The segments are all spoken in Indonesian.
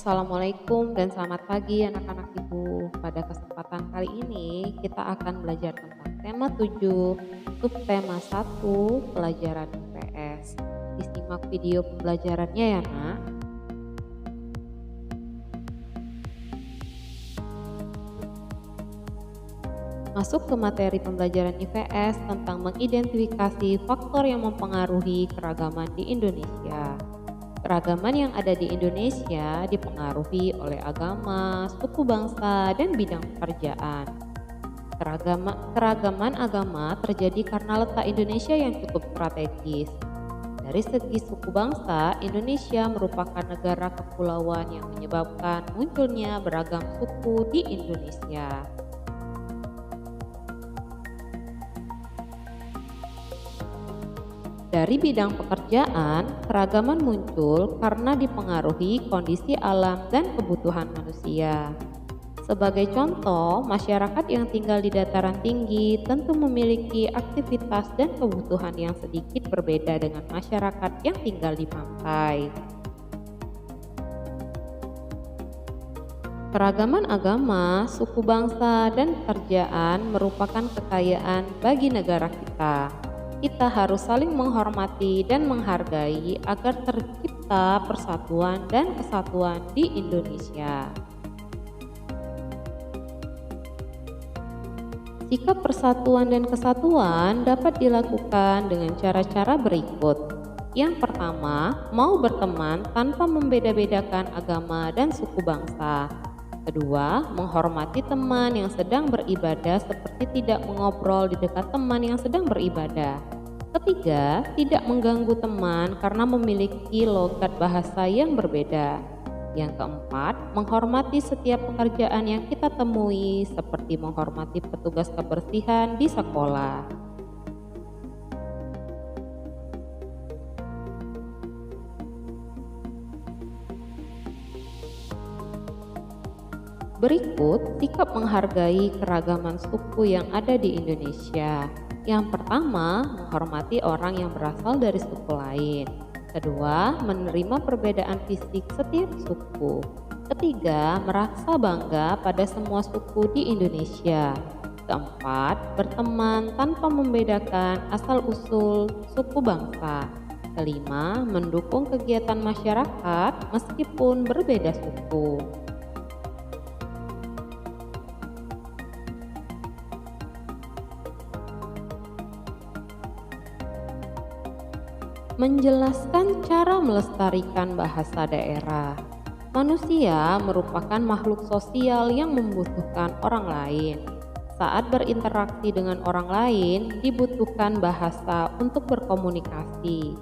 Assalamualaikum dan selamat pagi anak-anak ibu. Pada kesempatan kali ini kita akan belajar tentang tema 7, subtema 1, pelajaran IPS. Disimak video pembelajarannya ya nak. Masuk ke materi pembelajaran IPS tentang mengidentifikasi faktor yang mempengaruhi keragaman di Indonesia. Keragaman yang ada di Indonesia dipengaruhi oleh agama, suku bangsa, dan bidang pekerjaan. Keragaman agama terjadi karena letak Indonesia yang cukup strategis. Dari segi suku bangsa, Indonesia merupakan negara kepulauan yang menyebabkan munculnya beragam suku di Indonesia. Dari bidang pekerjaan, keragaman muncul karena dipengaruhi kondisi alam dan kebutuhan manusia. Sebagai contoh, masyarakat yang tinggal di dataran tinggi tentu memiliki aktivitas dan kebutuhan yang sedikit berbeda dengan masyarakat yang tinggal di pantai. Keragaman agama, suku bangsa, dan pekerjaan merupakan kekayaan bagi negara kita. Kita harus saling menghormati dan menghargai agar tercipta persatuan dan kesatuan di Indonesia. Sikap persatuan dan kesatuan dapat dilakukan dengan cara-cara berikut. Yang pertama, mau berteman tanpa membeda-bedakan agama dan suku bangsa. Kedua, menghormati teman yang sedang beribadah seperti tidak mengobrol di dekat teman yang sedang beribadah. Ketiga, tidak mengganggu teman karena memiliki logat bahasa yang berbeda. Yang keempat, menghormati setiap pekerjaan yang kita temui seperti menghormati petugas kebersihan di sekolah. Berikut sikap menghargai keragaman suku yang ada di Indonesia. Yang pertama, menghormati orang yang berasal dari suku lain. Kedua, menerima perbedaan fisik setiap suku. Ketiga, merasa bangga pada semua suku di Indonesia. Keempat, berteman tanpa membedakan asal-usul suku bangsa. Kelima, mendukung kegiatan masyarakat meskipun berbeda suku. Menjelaskan cara melestarikan bahasa daerah. Manusia merupakan makhluk sosial yang membutuhkan orang lain. Saat berinteraksi dengan orang lain, dibutuhkan bahasa untuk berkomunikasi.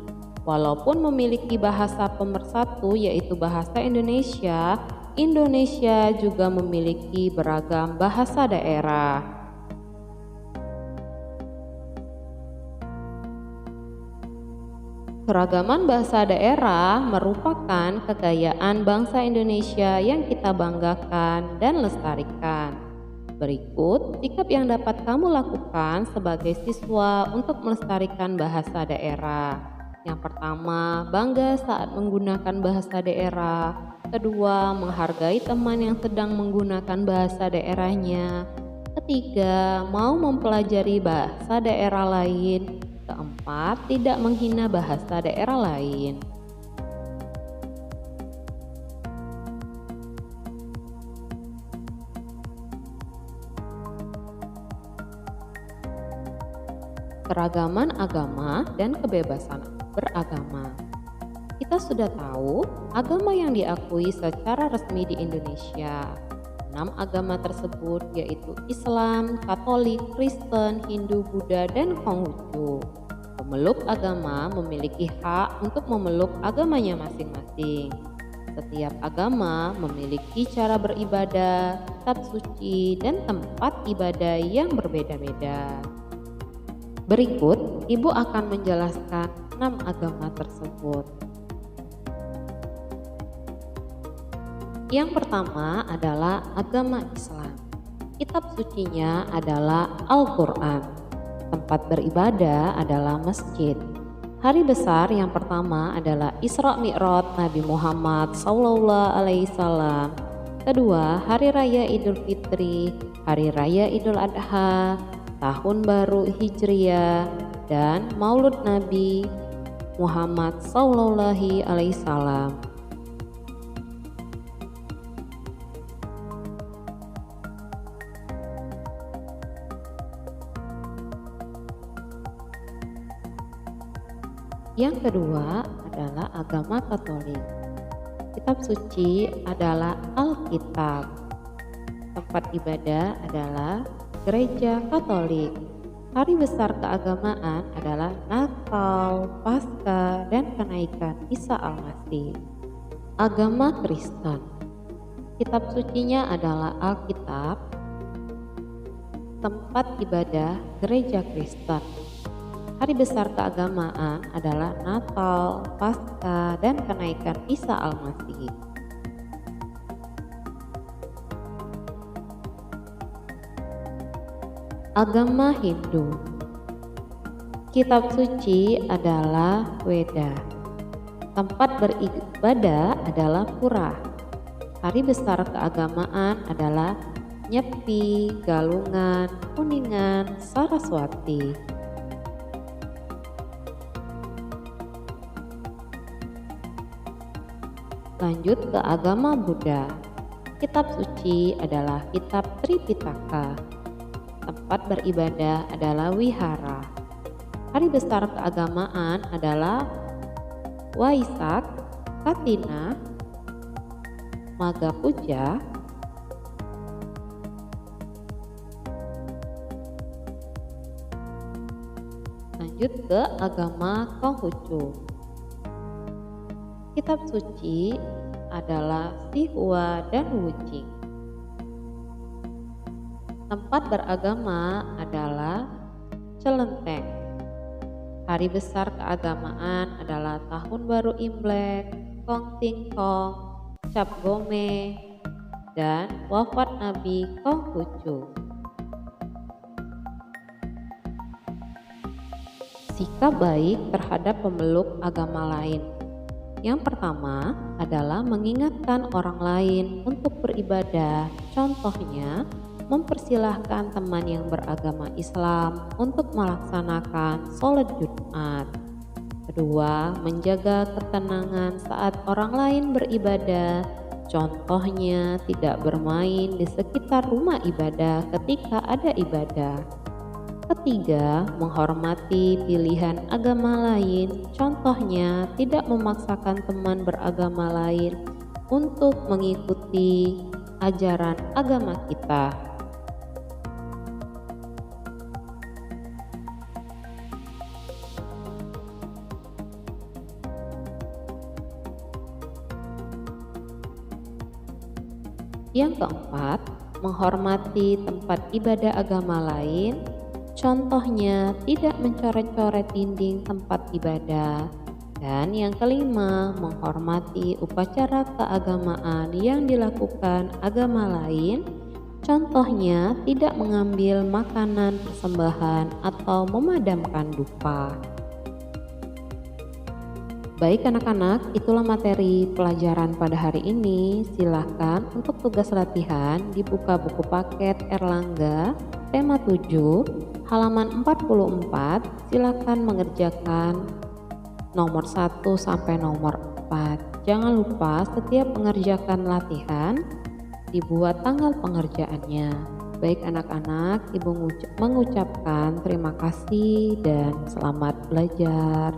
Walaupun memiliki bahasa pemersatu yaitu bahasa Indonesia, Indonesia juga memiliki beragam bahasa daerah. Keragaman bahasa daerah merupakan kekayaan bangsa Indonesia yang kita banggakan dan lestarikan. Berikut sikap yang dapat kamu lakukan sebagai siswa untuk melestarikan bahasa daerah. Yang pertama, bangga saat menggunakan bahasa daerah. Kedua, menghargai teman yang sedang menggunakan bahasa daerahnya. Ketiga, mau mempelajari bahasa daerah lain. Keempat, tidak menghina bahasa daerah lain. Keragaman agama dan kebebasan beragama. Kita sudah tahu agama yang diakui secara resmi di Indonesia. 6 agama tersebut yaitu Islam, Katolik, Kristen, Hindu, Buddha, dan Konghucu. Pemeluk agama memiliki hak untuk memeluk agamanya masing-masing. Setiap agama memiliki cara beribadah, kitab suci, dan tempat ibadah yang berbeda-beda. Berikut, Ibu akan menjelaskan 6 agama tersebut. Yang pertama adalah agama Islam. Kitab sucinya adalah Al-Quran. Tempat beribadah adalah masjid. Hari besar yang pertama adalah Isra Mi'raj Nabi Muhammad Sallallahu Alaihi Wasallam. Kedua, Hari Raya Idul Fitri, Hari Raya Idul Adha, Tahun Baru Hijriah, dan Maulud Nabi Muhammad Sallallahu Alaihi Wasallam. Yang kedua adalah agama Katolik. Kitab suci adalah Alkitab. Tempat ibadah adalah Gereja Katolik. Hari besar keagamaan adalah Natal, Paskah, dan kenaikan Isa Al-Masih. Agama Kristen. Kitab sucinya adalah Alkitab. Tempat ibadah Gereja Kristen. Hari besar keagamaan adalah Natal, Paskah, dan kenaikan Isa Al-Masih. Agama Hindu. Kitab suci adalah Weda. Tempat beribadah adalah Pura. Hari besar keagamaan adalah Nyepi, Galungan, Kuningan, Saraswati. Lanjut ke agama Buddha. Kitab suci adalah kitab Tripitaka. Tempat beribadah adalah wihara. Hari besar keagamaan adalah Waisak, Katina, Maga Puja, lanjut ke agama Konghucu. Kitab suci adalah Sihua dan Wujing. Tempat beragama adalah Celenteng. Hari besar keagamaan adalah Tahun Baru Imlek, Kong Ting Kong, Cap Gome, dan wafat Nabi Konghucu. Sikap baik terhadap pemeluk agama lain. Yang pertama adalah mengingatkan orang lain untuk beribadah. Contohnya, mempersilahkan teman yang beragama Islam untuk melaksanakan sholat Jumat. Kedua, menjaga ketenangan saat orang lain beribadah. Contohnya, tidak bermain di sekitar rumah ibadah ketika ada ibadah. Ketiga, menghormati pilihan agama lain. Contohnya, tidak memaksakan teman beragama lain untuk mengikuti ajaran agama kita. Yang keempat, menghormati tempat ibadah agama lain. Contohnya, tidak mencoret-coret dinding tempat ibadah. Dan yang kelima, menghormati upacara keagamaan yang dilakukan agama lain. Contohnya, tidak mengambil makanan persembahan atau memadamkan dupa. Baik anak-anak, itulah materi pelajaran pada hari ini. Silahkan untuk tugas latihan dibuka buku paket Erlangga, tema 7, halaman 44. Silahkan mengerjakan nomor 1 sampai nomor 4. Jangan lupa setiap mengerjakan latihan dibuat tanggal pengerjaannya. Baik anak-anak, Ibu mengucapkan terima kasih dan selamat belajar.